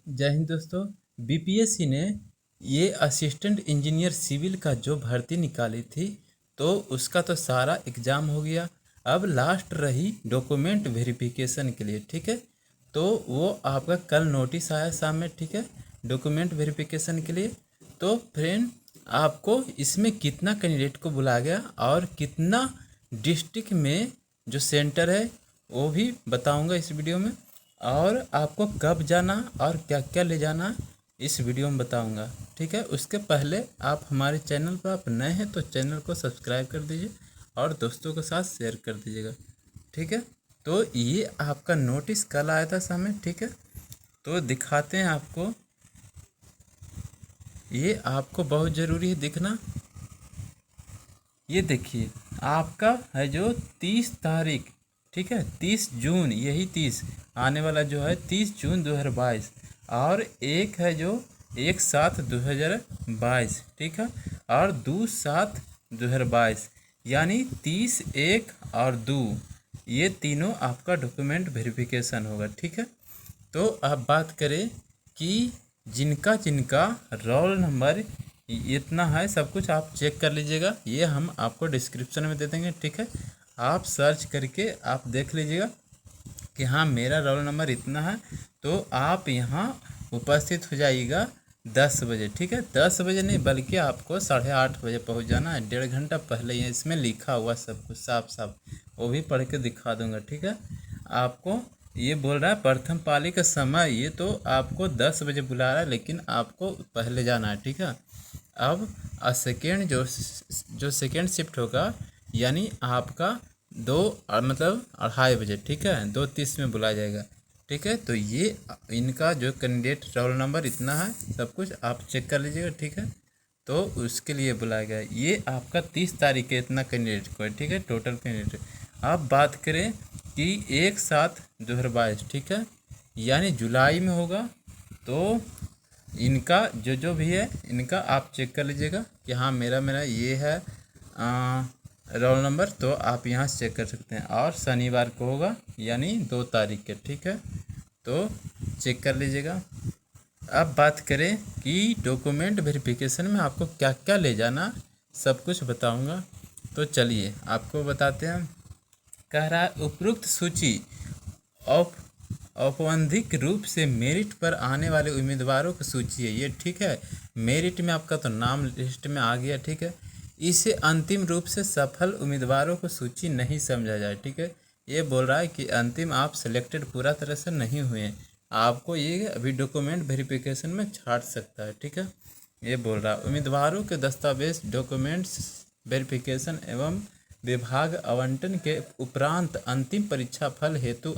जय हिंद दोस्तों। बीपीएससी ने ये असिस्टेंट इंजीनियर सिविल का जो भर्ती निकाली थी तो उसका तो सारा एग्ज़ाम हो गया। अब लास्ट रही डॉक्यूमेंट वेरिफिकेशन के लिए, ठीक है। तो वो आपका कल नोटिस आया शाम में, ठीक है, डॉक्यूमेंट वेरिफिकेशन के लिए। तो फ्रेंड, आपको इसमें कितना कैंडिडेट को बुलाया गया और कितना डिस्ट्रिक्ट में जो सेंटर है वो भी बताऊंगा इस वीडियो में। और आपको कब जाना और क्या क्या ले जाना इस वीडियो में बताऊंगा, ठीक है। उसके पहले आप हमारे चैनल पर आप नए हैं तो चैनल को सब्सक्राइब कर दीजिए और दोस्तों के साथ शेयर कर दीजिएगा, ठीक है। तो ये आपका नोटिस कल आया था सामने, ठीक है। तो दिखाते हैं आपको, ये आपको बहुत ज़रूरी है दिखना। ये देखिए आपका है जो 30 तारीख, ठीक है, 30 जून, यही 30 आने वाला जो है 30 जून 2022। और एक है जो 1/7/2022, ठीक है, और 2/7/2022, यानी 30, 1 और 2, ये तीनों आपका डॉक्यूमेंट वेरिफिकेशन होगा, ठीक है। तो अब बात करें कि जिनका जिनका रोल नंबर इतना है, सब कुछ आप चेक कर लीजिएगा। ये हम आपको डिस्क्रिप्शन में दे देंगे, ठीक है। आप सर्च करके आप देख लीजिएगा कि हाँ मेरा रोल नंबर इतना है। तो आप यहाँ उपस्थित हो जाइएगा 10 बजे, ठीक है। 10 बजे नहीं बल्कि आपको 8:30 बजे पहुँच जाना है। 1.5 घंटा पहले ही इसमें लिखा हुआ सब कुछ साफ साफ, वो भी पढ़ के दिखा दूंगा, ठीक है। आपको ये बोल रहा है प्रथम पाली का समय, ये तो आपको 10 बजे बुला रहा है लेकिन आपको पहले जाना है, ठीक है। अब सेकेंड जो सेकेंड शिफ्ट होगा, यानी आपका 2:30 बजे, ठीक है, 2:30 में बुलाया जाएगा, ठीक है। तो ये इनका जो कैंडिडेट रोल नंबर इतना है, सब कुछ आप चेक कर लीजिएगा, ठीक है। तो उसके लिए बुलाया गया। ये आपका 30 तारीख के इतना कैंडिडेट को है, ठीक है, टोटल कैंडिडेट। अब बात करें कि 1/7/2022, ठीक है, यानी जुलाई में होगा। तो इनका जो जो भी है इनका आप चेक कर लीजिएगा कि हाँ मेरा ये है रोल नंबर, तो आप यहाँ से चेक कर सकते हैं। और शनिवार को होगा यानी 2 तारीख के, ठीक है, तो चेक कर लीजिएगा। अब बात करें कि डॉक्यूमेंट वेरिफिकेशन में आपको क्या क्या ले जाना, सब कुछ बताऊंगा। तो चलिए आपको बताते हैं। कह रहा है उपरोक्त सूची औप औपबंधिक रूप से मेरिट पर आने वाले उम्मीदवारों की सूची है ये, ठीक है। मेरिट में आपका तो नाम लिस्ट में आ गया, ठीक है। इसे अंतिम रूप से सफल उम्मीदवारों को सूची नहीं समझा जाए, ठीक है। ये बोल रहा है कि अंतिम आप सिलेक्टेड पूरा तरह से नहीं हुए, आपको ये अभी डॉक्यूमेंट वेरिफिकेशन में छाट सकता है, ठीक है। ये बोल रहा है उम्मीदवारों के दस्तावेज डॉक्यूमेंट्स वेरिफिकेशन एवं विभाग आवंटन के उपरांत अंतिम परीक्षा फल हेतु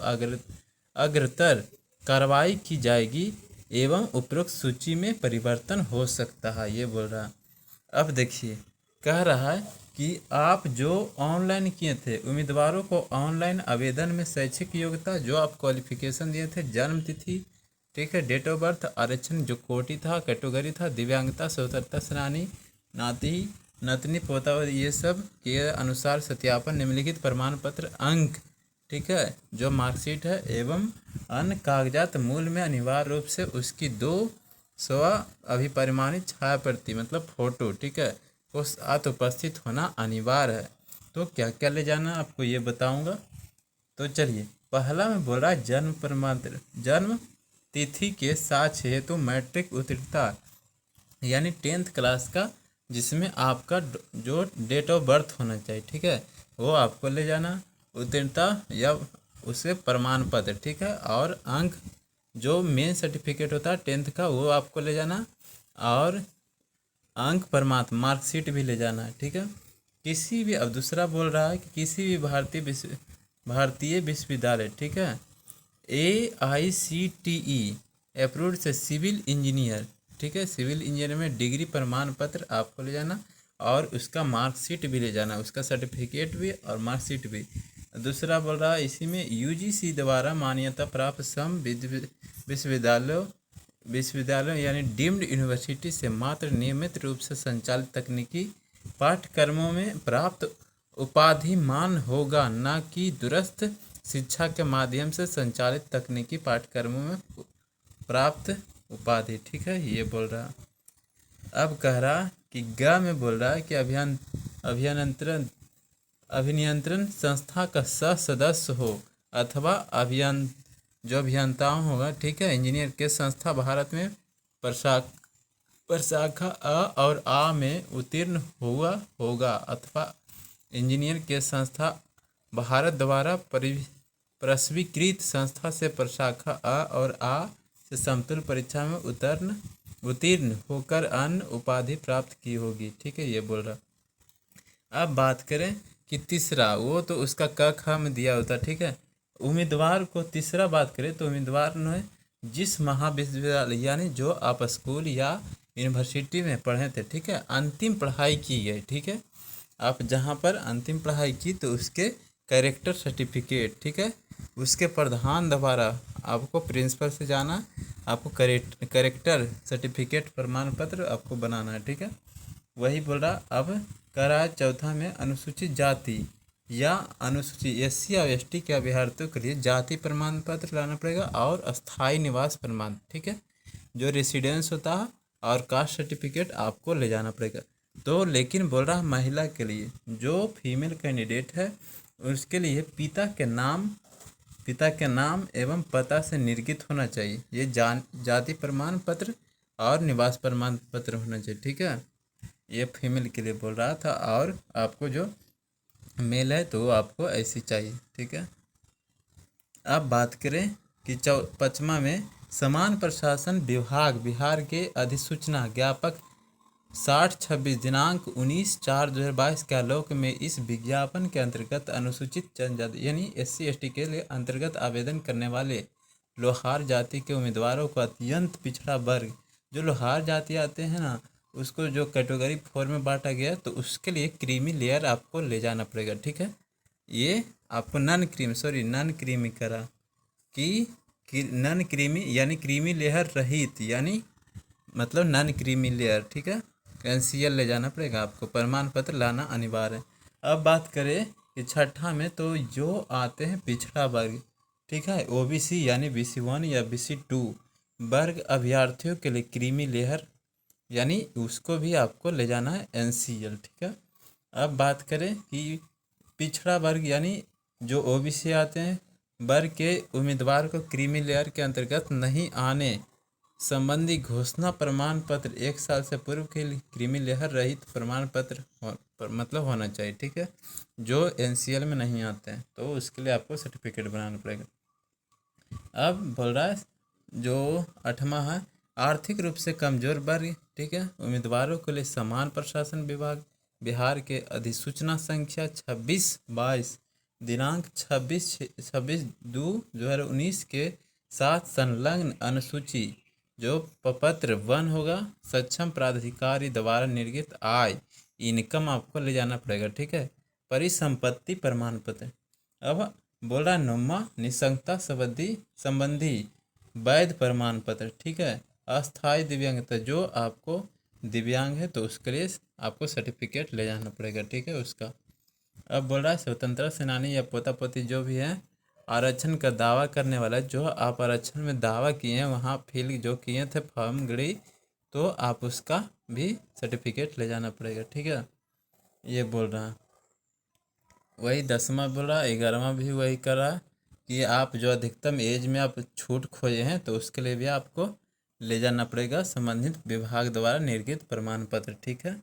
अग्रतर कार्रवाई की जाएगी एवं उपरोक्त सूची में परिवर्तन हो सकता है, ये बोल रहा है। अब देखिए कह रहा है कि आप जो ऑनलाइन किए थे, उम्मीदवारों को ऑनलाइन आवेदन में शैक्षिक योग्यता जो आप क्वालिफिकेशन दिए थे, जन्म तिथि, ठीक है, डेट ऑफ बर्थ, आरक्षण जो कोटि था, कैटेगरी था, दिव्यांगता, स्वतंत्रता सेनानी, नाती नतनी पोता, ये सब के अनुसार सत्यापन, निम्नलिखित प्रमाण पत्र, अंक, ठीक है, जो मार्कशीट है एवं अन्य कागजात मूल में अनिवार्य रूप से उसकी 2 अभिपरिमाणित छाया प्रति मतलब फोटो, ठीक है, वो साथ उपस्थित होना अनिवार्य है। तो क्या क्या ले जाना आपको ये बताऊंगा। तो चलिए पहला में बोल रहा है जन्म प्रमाण पत्र, जन्म तिथि के साक्ष्य हेतु मैट्रिक उत्तीर्णता यानी 10th क्लास का, जिसमें आपका जो डेट ऑफ बर्थ होना चाहिए, ठीक है, वो आपको ले जाना। उत्तीर्णता या उसे प्रमाण पत्र, ठीक है, और अंक जो मेन सर्टिफिकेट होता है 10th का वो आपको ले जाना। और अंक प्रमाण मार्कशीट भी ले जाना है, ठीक है। किसी भी, अब दूसरा बोल रहा है कि किसी भी भारतीय विश्वविद्यालय, ठीक है, AICTE अप्रूव्ड से सिविल इंजीनियर, ठीक है, सिविल इंजीनियर में डिग्री प्रमाण पत्र आपको ले जाना और उसका मार्कशीट भी ले जाना, उसका सर्टिफिकेट भी और मार्कशीट भी। दूसरा बोल रहा है इसी में UGC द्वारा मान्यता प्राप्त सम विश्वविद्यालय यानी डीम्ड यूनिवर्सिटी से मात्र नियमित रूप से संचालित तकनीकी पाठ्यक्रमों में प्राप्त उपाधि मान होगा, न कि दूरस्थ शिक्षा के माध्यम से संचालित तकनीकी पाठ्यक्रमों में प्राप्त उपाधि, ठीक है, ये बोल रहा। अब कह रहा कि ग में बोल रहा है कि अभियंत्रण अभिनियंत्रण संस्था का सदस्य हो अथवा जो अभियंताओं होगा, ठीक है, इंजीनियर के संस्था भारत में प्रशाखा अ और आ में उत्तीर्ण हुआ होगा अथवा इंजीनियर के संस्था भारत द्वारा प्रस्वीकृत संस्था से प्रशाखा अ और आ से समतुल्य परीक्षा में उत्तीर्ण होकर अन्य उपाधि प्राप्त की होगी, ठीक है, ये बोल रहा। अब बात करें कि तीसरा, वो तो उसका क ख में दिया होता, ठीक है। उम्मीदवार को तीसरा बात करें तो उम्मीदवार ने जिस महाविद्यालय यानी जो आप स्कूल या यूनिवर्सिटी में पढ़े थे, ठीक है, अंतिम पढ़ाई की है, ठीक है, आप जहाँ पर अंतिम पढ़ाई की तो उसके कैरेक्टर सर्टिफिकेट, ठीक है, उसके प्रधान द्वारा आपको प्रिंसिपल से जाना, आपको कैरेक्टर सर्टिफिकेट प्रमाण पत्र आपको बनाना है, ठीक है, वही बोल रहा। अब कह रहा है चौथा में अनुसूचित जाति या अनुसूचित SC या ST के अभ्यर्थियों के लिए जाति प्रमाण पत्र लाना पड़ेगा और अस्थायी निवास प्रमाण, ठीक है, जो रेसिडेंस होता है, और कास्ट सर्टिफिकेट आपको ले जाना पड़ेगा। तो लेकिन बोल रहा है महिला के लिए जो फीमेल कैंडिडेट है उसके लिए पिता के नाम एवं पता से निर्गत होना चाहिए, ये जाति प्रमाण पत्र और निवास प्रमाण पत्र होना चाहिए, ठीक है, ये फीमेल के लिए बोल रहा था। और आपको जो मेल है तो आपको ऐसी चाहिए, ठीक है। अब बात करें कि पचमा में समान प्रशासन विभाग बिहार के अधिसूचना ज्ञापक 6026 दिनांक 19/4/2022 के आलोक में इस विज्ञापन के अंतर्गत अनुसूचित जनजाति यानी SC ST के लिए अंतर्गत आवेदन करने वाले लोहार जाति के उम्मीदवारों को अत्यंत पिछड़ा वर्ग, जो लोहार जाति आते हैं ना, उसको जो कैटेगरी 4 में बांटा गया, तो उसके लिए क्रीमी लेयर आपको ले जाना पड़ेगा, ठीक है, ये आपको नन क्रीमी करा कि नन क्रीमी यानी क्रीमी लेयर रहित, यानी मतलब नन क्रीमी लेयर, ठीक है, NCL ले जाना पड़ेगा आपको, प्रमाण पत्र लाना अनिवार्य है। अब बात करें कि छठा में तो जो आते हैं पिछड़ा वर्ग, ठीक है, OBC यानी BC1 या BC2 वर्ग अभ्यर्थियों के लिए क्रीमी लेयर यानी उसको भी आपको ले जाना है NCL, ठीक है। अब बात करें कि पिछड़ा वर्ग यानी जो OBC आते हैं वर्ग के उम्मीदवार को क्रीमी लेयर के अंतर्गत नहीं आने संबंधी घोषणा प्रमाण पत्र 1 साल से पूर्व के लिए क्रीमी लेयर रहित प्रमाण पत्र मतलब होना चाहिए, ठीक है, जो NCL में नहीं आते हैं तो उसके लिए आपको सर्टिफिकेट बनाना पड़ेगा। अब बोल रहा है जो 8वां है आर्थिक रूप से कमजोर वर्ग, ठीक है, उम्मीदवारों के लिए समान प्रशासन विभाग बिहार के अधिसूचना संख्या 26/22 दिनांक 26/2/2019 के साथ संलग्न अनुसूची जो पत्र 1 होगा सक्षम प्राधिकारी द्वारा निर्गत आय इनकम आपको ले जाना पड़ेगा, ठीक है, परिसंपत्ति प्रमाण पत्र। अब बोल रहा है 9वां निःसंगता संबंधी वैध प्रमाण पत्र, ठीक है, अस्थायी दिव्यांगता जो आपको दिव्यांग है तो उसके लिए आपको सर्टिफिकेट ले जाना पड़ेगा, ठीक है, उसका। अब बोल रहा है स्वतंत्रता सेनानी या पोता पोती जो भी है आरक्षण का दावा करने वाला, जो आप आरक्षण में दावा किए हैं वहाँ फिल जो किए थे फॉर्म गड़ी, तो आप उसका भी सर्टिफिकेट ले जाना पड़ेगा, ठीक है, ये बोल रहा है। वही 10वां बोल रहा, 11वां भी वही कर रहा कि आप जो अधिकतम एज में आप छूट खोजे हैं तो उसके लिए भी आपको ले जाना पड़ेगा संबंधित विभाग द्वारा निर्गत प्रमाण पत्र, ठीक है।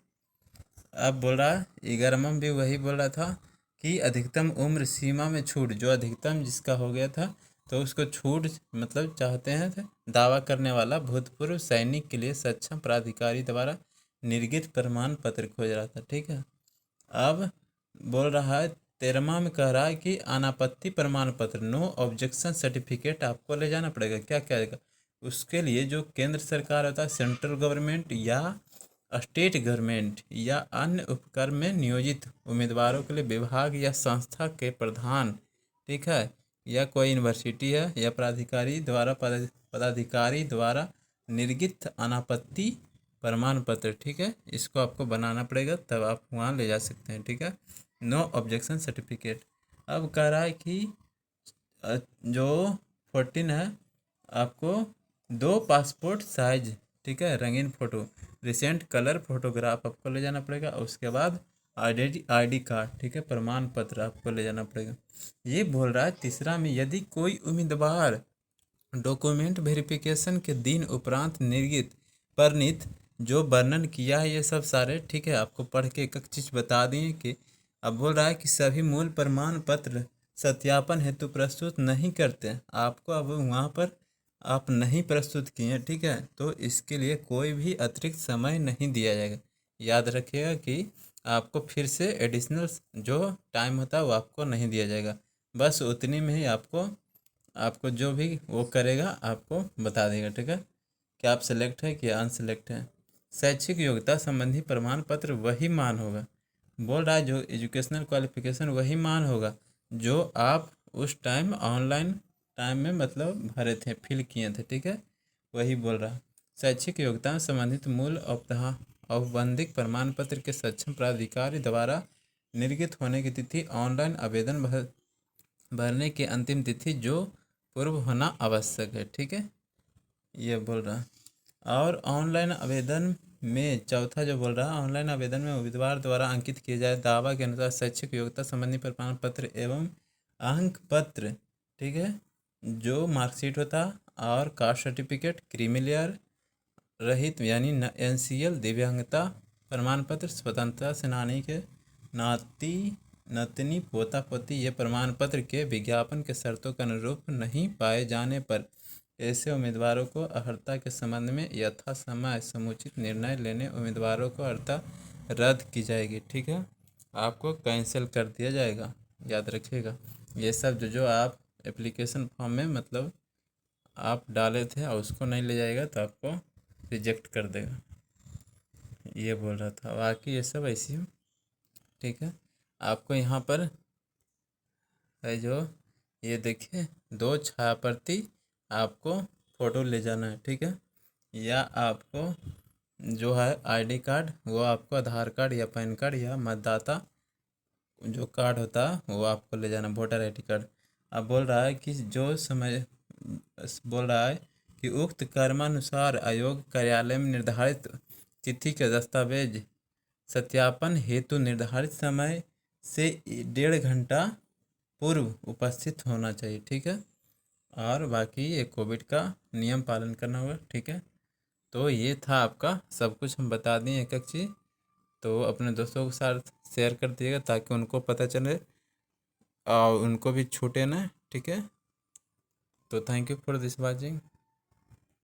अब बोल रहा है 11वां भी वही बोल रहा था कि अधिकतम उम्र सीमा में छूट, जो अधिकतम जिसका हो गया था तो उसको छूट मतलब चाहते हैं दावा करने वाला भूतपूर्व सैनिक के लिए सक्षम प्राधिकारी द्वारा निर्गत प्रमाण पत्र खोज रहा था, ठीक है। अब बोल रहा है 13वां में कह रहा है कि अनापत्ति प्रमाण पत्र नो ऑब्जेक्शन सर्टिफिकेट आपको ले जाना पड़ेगा। क्या क्या उसके लिए जो केंद्र सरकार होता है सेंट्रल गवर्नमेंट या स्टेट गवर्नमेंट या अन्य उपक्रम में नियोजित उम्मीदवारों के लिए विभाग या संस्था के प्रधान, ठीक है, या कोई यूनिवर्सिटी है या पदाधिकारी द्वारा निर्गत अनापत्ति प्रमाण पत्र, ठीक है, इसको आपको बनाना पड़ेगा तब आप वहाँ ले जा सकते हैं, ठीक है, नो ऑब्जेक्शन सर्टिफिकेट। अब कह रहा है कि जो 14 है आपको 2 पासपोर्ट साइज, ठीक है, रंगीन फ़ोटो, रिसेंट कलर फोटोग्राफ आपको ले जाना पड़ेगा। और उसके बाद आईडी कार्ड, ठीक है, प्रमाण पत्र आपको ले जाना पड़ेगा। ये बोल रहा है तीसरा में, यदि कोई उम्मीदवार डॉक्यूमेंट वेरिफिकेशन के दिन उपरांत निर्गत परिणित जो वर्णन किया है ये सब सारे, ठीक है, आपको पढ़ के एक एक चीज़ बता दिए कि अब बोल रहा है कि सभी मूल प्रमाण पत्र सत्यापन हेतु प्रस्तुत नहीं करते, आपको अब वहाँ पर आप नहीं प्रस्तुत किए, ठीक है, तो इसके लिए कोई भी अतिरिक्त समय नहीं दिया जाएगा। याद रखिएगा कि आपको फिर से एडिशनल जो टाइम होता है वो आपको नहीं दिया जाएगा, बस उतनी में ही आपको जो भी वो करेगा आपको बता देगा, ठीक है, कि आप सेलेक्ट है कि अनसेलेक्ट है। शैक्षिक योग्यता संबंधी प्रमाण पत्र वही मान होगा, बोल रहा है जो एजुकेशनल क्वालिफिकेशन वही मान होगा जो आप उस टाइम ऑनलाइन टाइम में मतलब भरे थे, फिल किए थे, ठीक है, वही बोल रहा है। शैक्षिक योग्यता संबंधित मूल औपबंधिक प्रमाण पत्र के सक्षम प्राधिकारी द्वारा निर्गत होने की तिथि ऑनलाइन आवेदन भरने की अंतिम तिथि जो पूर्व होना आवश्यक है, ठीक है, ये बोल रहा है। और ऑनलाइन आवेदन में चौथा जो बोल रहा है, ऑनलाइन आवेदन में उम्मीदवार द्वारा अंकित किए जाए दावा के अनुसार शैक्षिक योग्यता संबंधी प्रमाण पत्र एवं अंक पत्र, ठीक है, जो मार्कशीट होता और कास्ट सर्टिफिकेट, क्रीमिलियर रहित यानी NCL, दिव्यांगता प्रमाण पत्र, स्वतंत्रता सेनानी के नाती नतनी पोता पोती ये प्रमाण पत्र के विज्ञापन के शर्तों के अनुरूप नहीं पाए जाने पर ऐसे उम्मीदवारों को अर्हता के संबंध में यथा समय समुचित निर्णय लेने उम्मीदवारों को अर्हता रद्द की जाएगी, ठीक है, आपको कैंसिल कर दिया जाएगा। याद रखिएगा ये सब जो आप एप्लीकेशन फॉर्म में मतलब आप डाले थे और उसको नहीं ले जाएगा तो आपको रिजेक्ट कर देगा, ये बोल रहा था। बाकी ये सब ऐसी हो, ठीक है, आपको यहाँ पर है जो ये देखिए 2 छायाप्रति आपको फ़ोटो ले जाना है, ठीक है, या आपको जो है आईडी कार्ड वो आपको आधार कार्ड या पैन कार्ड या मतदाता जो कार्ड होता है वो आपको ले जाना, वोटर आईडी कार्ड। अब बोल रहा है कि जो समय बोल रहा है कि उक्त कर्मानुसार आयोग कार्यालय में निर्धारित तिथि के दस्तावेज सत्यापन हेतु निर्धारित समय से 1.5 घंटा पूर्व उपस्थित होना चाहिए, ठीक है, और बाकी ये कोविड का नियम पालन करना होगा, ठीक है। तो ये था आपका सब कुछ हम बता दिए एक एक चीज़, तो अपने दोस्तों के साथ शेयर कर दिएगा ताकि उनको पता चले और उनको भी छूटे ना, ठीक है। तो thank you for this watching.